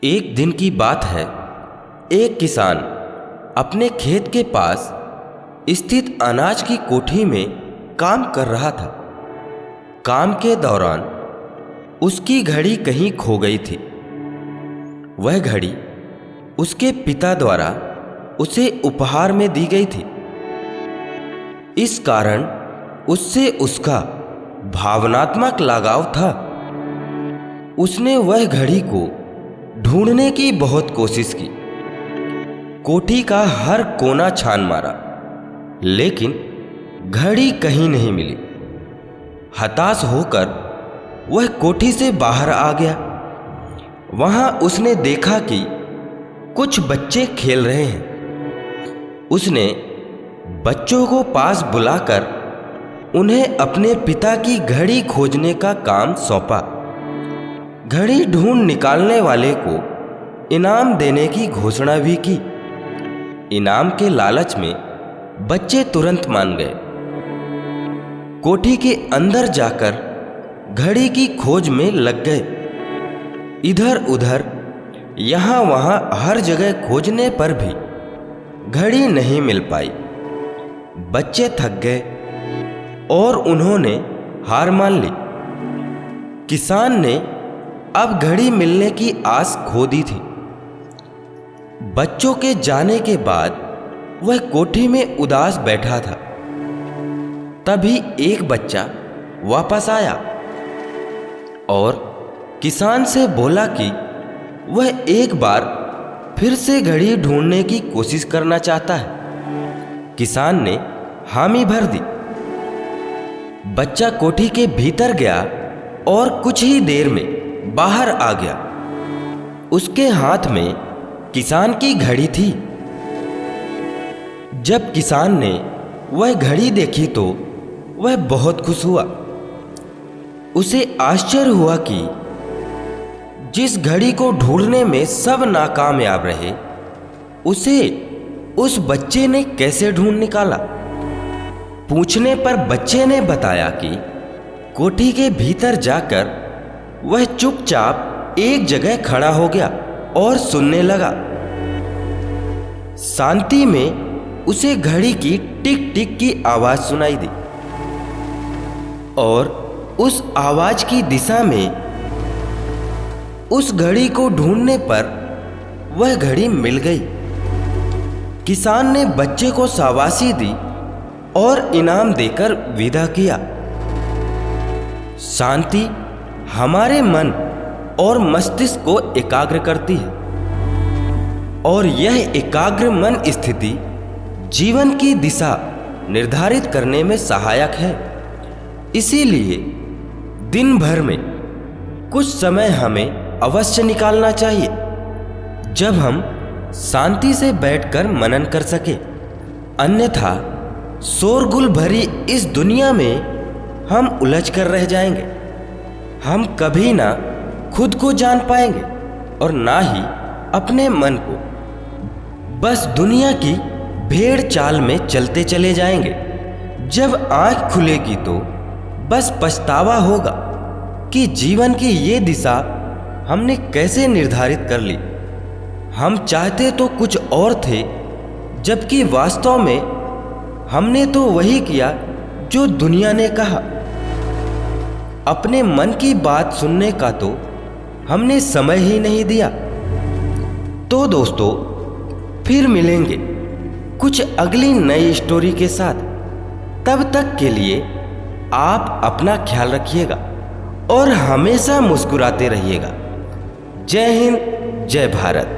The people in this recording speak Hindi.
एक दिन की बात है। एक किसान अपने खेत के पास स्थित अनाज की कोठी में काम कर रहा था। काम के दौरान उसकी घड़ी कहीं खो गई थी। वह घड़ी उसके पिता द्वारा उसे उपहार में दी गई थी। इस कारण उससे उसका भावनात्मक लगाव था। उसने वह घड़ी को ढूंढने की बहुत कोशिश की। कोठी का हर कोना छान मारा, लेकिन घड़ी कहीं नहीं मिली। हताश होकर वह कोठी से बाहर आ गया। वहां उसने देखा कि कुछ बच्चे खेल रहे हैं। उसने बच्चों को पास बुलाकर उन्हें अपने पिता की घड़ी खोजने का काम सौंपा। घड़ी ढूंढ निकालने वाले को इनाम देने की घोषणा भी की। इनाम के लालच में बच्चे तुरंत मान गए। कोठी के अंदर जाकर घड़ी की खोज में लग गए। इधर उधर यहाँ वहाँ हर जगह खोजने पर भी घड़ी नहीं मिल पाई। बच्चे थक गए और उन्होंने हार मान ली। किसान ने अब घड़ी मिलने की आस खो दी थी। बच्चों के जाने के बाद वह कोठी में उदास बैठा था। तभी एक बच्चा वापस आया और किसान से बोला कि वह एक बार फिर से घड़ी ढूंढने की कोशिश करना चाहता है। किसान ने हामी भर दी। बच्चा कोठी के भीतर गया और कुछ ही देर में बाहर आ गया। उसके हाथ में किसान की घड़ी थी। जब किसान ने वह घड़ी देखी तो वह बहुत खुश हुआ। उसे आश्चर्य हुआ कि जिस घड़ी को ढूंढने में सब नाकामयाब रहे, उसे उस बच्चे ने कैसे ढूंढ निकाला। पूछने पर बच्चे ने बताया कि कोठी के भीतर जाकर वह चुपचाप एक जगह खड़ा हो गया और सुनने लगा। शांति में उसे घड़ी की टिक टिक की आवाज सुनाई दी और उस आवाज की दिशा में उस घड़ी को ढूंढने पर वह घड़ी मिल गई। किसान ने बच्चे को शाबाशी दी और इनाम देकर विदा किया। शांति हमारे मन और मस्तिष्क को एकाग्र करती है और यह एकाग्र मन स्थिति जीवन की दिशा निर्धारित करने में सहायक है। इसीलिए दिन भर में कुछ समय हमें अवश्य निकालना चाहिए, जब हम शांति से बैठकर मनन कर सके। अन्यथा शोरगुल भरी इस दुनिया में हम उलझ कर रह जाएंगे। हम कभी ना खुद को जान पाएंगे और ना ही अपने मन को। बस दुनिया की भेड़ चाल में चलते चले जाएंगे। जब आंख खुलेगी तो बस पछतावा होगा कि जीवन की ये दिशा हमने कैसे निर्धारित कर ली। हम चाहते तो कुछ और थे, जबकि वास्तव में हमने तो वही किया जो दुनिया ने कहा। अपने मन की बात सुनने का तो हमने समय ही नहीं दिया। तो दोस्तों, फिर मिलेंगे कुछ अगली नई स्टोरी के साथ। तब तक के लिए आप अपना ख्याल रखिएगा और हमेशा मुस्कुराते रहिएगा। जय हिंद, जय भारत।